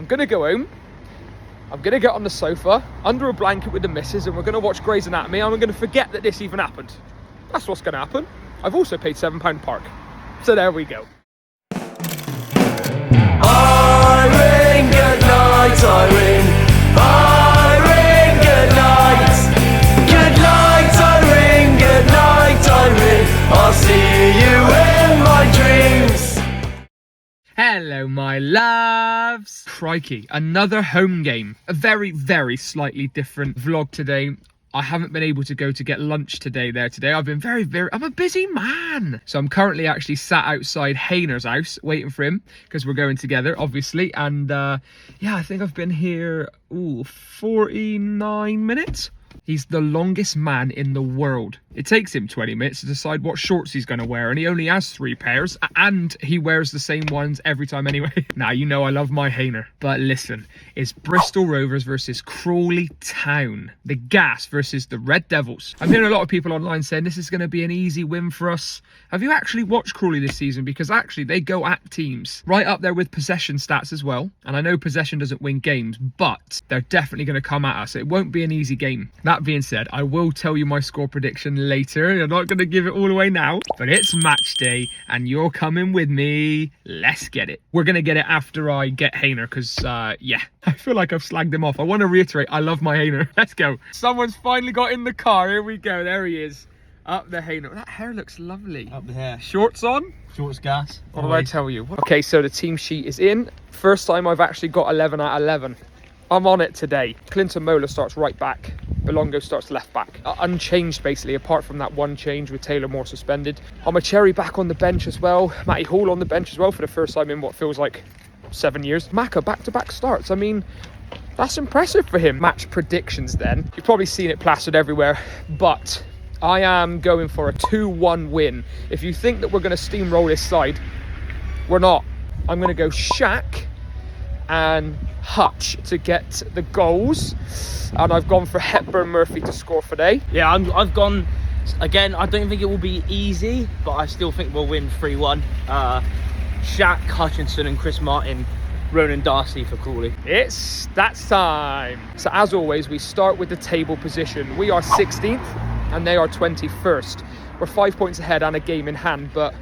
I'm going to go home. I'm going to get on the sofa, under a blanket with the missus, and we're going to watch Grey's Anatomy, and I'm going to forget that this even happened. That's what's going to happen. I've also paid £7 park. So there we go. Irene, good night, Irene. Irene, good night. Good night, Irene. Good night, Irene. I'll see you in my dreams. Hello, my loves. Crikey, another home game. A very, very slightly different vlog today. I haven't been able to go to get lunch today. I've been I'm a busy man. So I'm currently actually sat outside Hayner's house waiting for him because we're going together, obviously. And yeah, I think I've been here, 49 minutes. He's the longest man in the world. It takes him 20 minutes to decide what shorts he's going to wear, and he only has 3 pairs, and he wears the same ones every time anyway. Now, you know I love my Hayner. But listen, it's Bristol Rovers versus Crawley Town. The Gas versus the Red Devils. I'm hearing a lot of people online saying this is going to be an easy win for us. Have you actually watched Crawley this season? Because actually, they go at teams. Right up there with possession stats as well. And I know possession doesn't win games, but they're definitely going to come at us. It won't be an easy game. That being said, I will tell you my score prediction later. I'm not going to give it all away now, but it's match day and you're coming with me. Let's get it. We're going to get it after I get Hayner because, yeah, I feel like I've slagged him off. I want to reiterate, I love my Hayner. Let's go. Someone's finally got in the car. Here we go. There he is. Up the Hayner. That hair looks lovely. Up the hair. Shorts on? Shorts, Gas. What did I tell you? Okay, so the team sheet is in. First time I've actually got 11 out of 11. I'm on it today. Clinton Mola starts right back. Belongo starts left back. Unchanged, basically, apart from that one change with Taylor Moore suspended. Cherry back on the bench as well. Matty Hall on the bench as well for the first time in what feels like 7 years. Maka back-to-back starts. I mean, that's impressive for him. Match predictions then. You've probably seen it plastered everywhere, but I am going for a 2-1 win. If you think that we're going to steamroll this side, we're not. I'm going to go Shaq and Hutch to get the goals, and I've gone for Hepburn Murphy to score for today. Yeah, I've gone again. I don't think it will be easy, but I still think we'll win 3-1. Shaq, Hutchinson and Chris Martin, Ronan Darcy for Crawley. It's that time. So as always, we start with the table position. We are 16th and they are 21st. We're 5 points ahead and a game in hand, but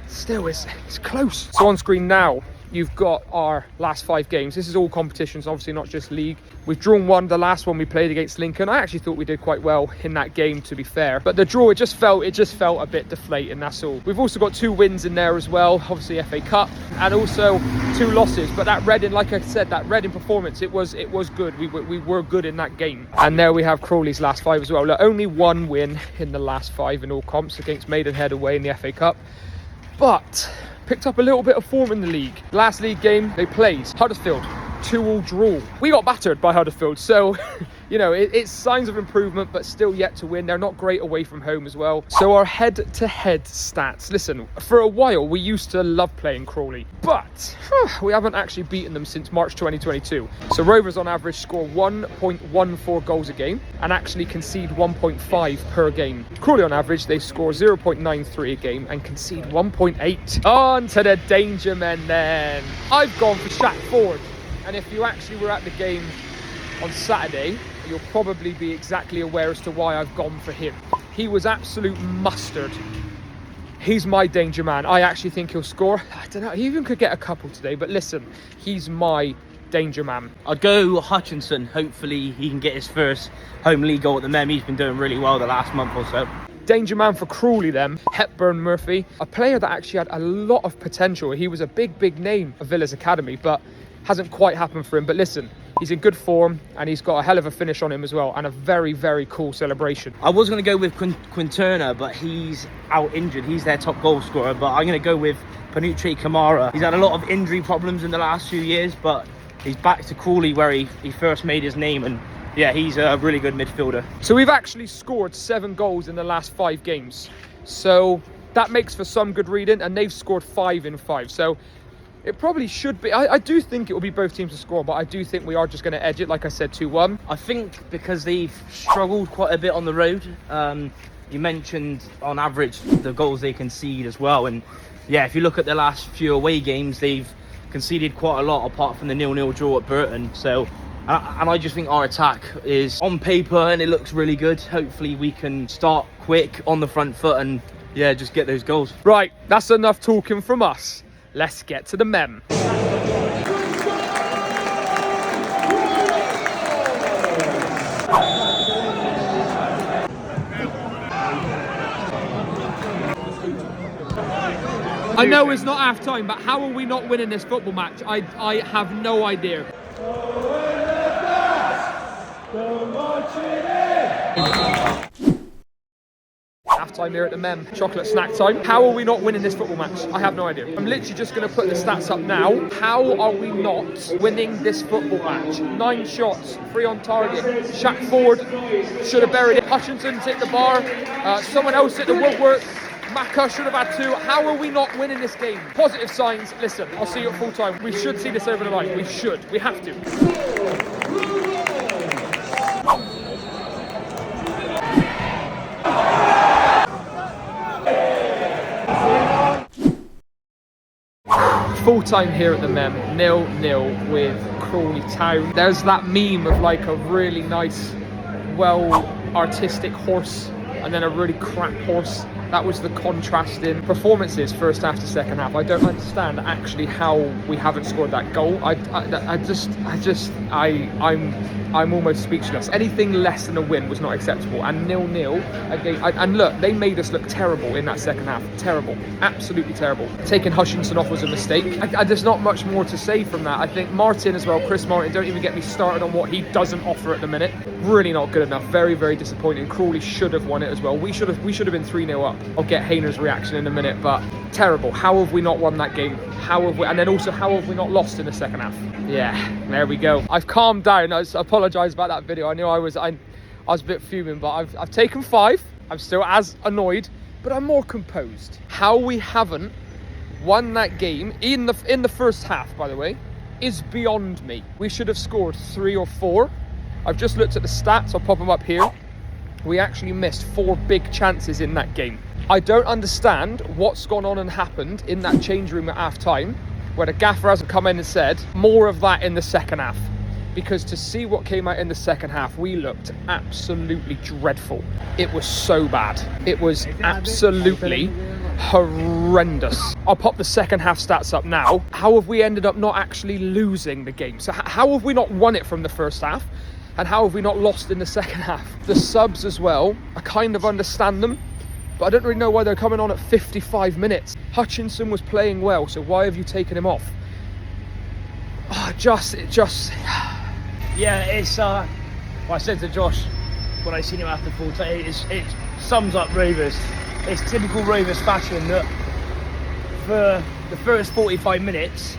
still it's close. So on screen now, you've got our last 5 games. This is all competitions, obviously not just league. We've drawn one, the last one we played against Lincoln. I actually thought we did quite well in that game, to be fair. But the draw, it just felt a bit deflating, that's all. We've also got 2 wins in there as well, obviously FA Cup, and also 2 losses. But that Reading, like I said, that Reading performance, it was good. We were good in that game. And there we have Crawley's last 5 as well. Look, only 1 win in the last 5 in all comps against Maidenhead away in the FA Cup. But picked up a little bit of form in the league. Last league game they played, Huddersfield, 2-2 draw. We got battered by Huddersfield, so you know, it's signs of improvement, but still yet to win. They're not great away from home as well. So our head-to-head stats. Listen, for a while we used to love playing Crawley, but we haven't actually beaten them since March 2022. So Rovers on average score 1.14 goals a game and actually concede 1.5 per game. Crawley on average, they score 0.93 a game and concede 1.8. On to the danger men then. I've gone for Shaq Ford, and if you actually were at the game on Saturday, you'll probably be exactly aware as to why I've gone for him. He was absolute mustard. He's my danger man. I actually think he'll score. I don't know, he even could get a couple today, but listen, he's my danger man. I'd go Hutchinson. Hopefully he can get his first home league goal at the Mem. He's been doing really well the last month or so. Danger man for Crawley then, Hepburn Murphy, a player that actually had a lot of potential. He was a big name of Villa's Academy, but hasn't quite happened for him. But listen, he's in good form and he's got a hell of a finish on him as well, and a very cool celebration. I was going to go with Quinterna, but he's out injured. He's their top goal scorer, but I'm going to go with Panucci Kamara. He's had a lot of injury problems in the last few years, but he's back to Crawley where he first made his name, and yeah, he's a really good midfielder. So we've actually scored 7 goals in the last 5 games. So that makes for some good reading, and they've scored 5 in 5. So it probably should be. I do think it will be both teams to score, but I do think we are just going to edge it, like I said, 2-1. I think because they've struggled quite a bit on the road. You mentioned on average the goals they concede as well, and yeah, if you look at the last few away games, they've conceded quite a lot apart from the 0-0 draw at Burton. So, and I just think our attack is on paper and it looks really good. Hopefully we can start quick on the front foot and yeah, just get those goals. Right, that's enough talking from us. Let's get to the mem. I know it's not half time, but how are we not winning this football match? I have no idea. Half time here at the Mem. Chocolate snack time. How are we not winning this football match? I have no idea. I'm literally just going to put the stats up now. How are we not winning this football match? 9 shots, 3 on target. Shaq Ford should have buried it. Hutchinson's hit the bar. Someone else hit the woodwork. Macca should have had 2. How are we not winning this game? Positive signs. Listen, I'll see you at full time. We should see this over the line. We should. We have to. Full time here at the Mem. 0-0 with Crawley Town. There's that meme of like a really nice, well artistic horse and then a really crap horse. That was the contrasting performances first half to second half. I don't understand actually how we haven't scored that goal. I'm almost speechless. Anything less than a win was not acceptable. And 0-0 again. And look, they made us look terrible in that second half. Terrible, absolutely terrible. Taking Hutchinson off was a mistake. There's not much more to say from that. I think Martin as well, Chris Martin. Don't even get me started on what he doesn't offer at the minute. Really not good enough. Very, very disappointing. Crawley should have won it as well. We should have been 3-0 up. I'll get Hayner's reaction in a minute, but terrible. How have we not won that game? How have we? And then also, how have we not lost in the second half? Yeah, there we go. I've calmed down. I apologise about that video. I knew I was a bit fuming, but I've taken 5. I'm still as annoyed, but I'm more composed. How we haven't won that game in the first half, by the way, is beyond me. We should have scored 3 or 4. I've just looked at the stats. I'll pop them up here. We actually missed 4 big chances in that game. I don't understand what's gone on and happened in that change room at half time where the gaffer hasn't come in and said more of that in the second half. Because to see what came out in the second half, we looked absolutely dreadful. It was so bad. It was absolutely horrendous. I'll pop the second half stats up now. How have we ended up not actually losing the game? So how have we not won it from the first half? And how have we not lost in the second half? The subs as well, I kind of understand them, but I don't really know why they're coming on at 55 minutes. Hutchinson was playing well, so why have you taken him off? Yeah, it's well, I said to Josh when I seen him after full time, it sums up Rovers. It's typical Rovers fashion that for the first 45 minutes,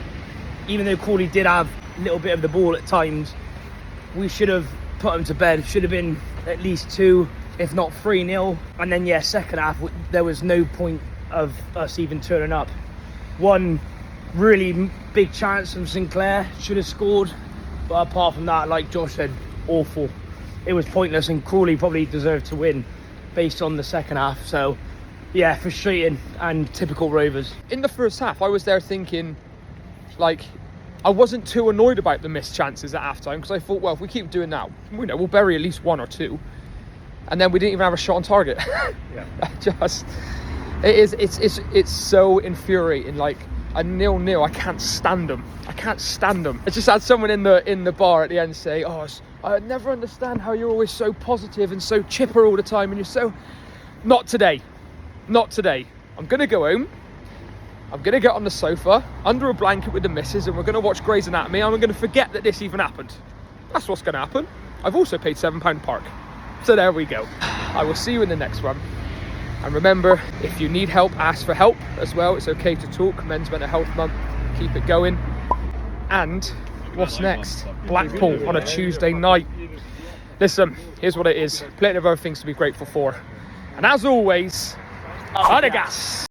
even though Crawley did have a little bit of the ball at times, we should have put him to bed. Should have been at least 2, if not 3-0. And then, yeah, second half, there was no point of us even turning up. One really big chance from Sinclair, should have scored. But apart from that, like Josh said, awful. It was pointless and Crawley probably deserved to win based on the second half. So, yeah, frustrating and typical Rovers. In the first half, I was there thinking, like, I wasn't too annoyed about the missed chances at halftime because I thought, well, if we keep doing that, we'll bury at least 1 or 2. And then we didn't even have a shot on target. Yeah. It's so infuriating. Like a 0-0, I can't stand them. I just had someone in the bar at the end say, I never understand how you're always so positive and so chipper all the time, and you're so... Not today. I'm gonna go home. I'm going to get on the sofa, under a blanket with the missus, and we're going to watch Grey's Anatomy, and I'm going to forget that this even happened. That's what's going to happen. I've also paid £7 park. So there we go. I will see you in the next one. And remember, if you need help, ask for help as well. It's okay to talk. Men's Mental Health Month. Keep it going. And what's next? Blackpool on a Tuesday night. Listen, here's what it is. Plenty of other things to be grateful for. And as always, Anagas!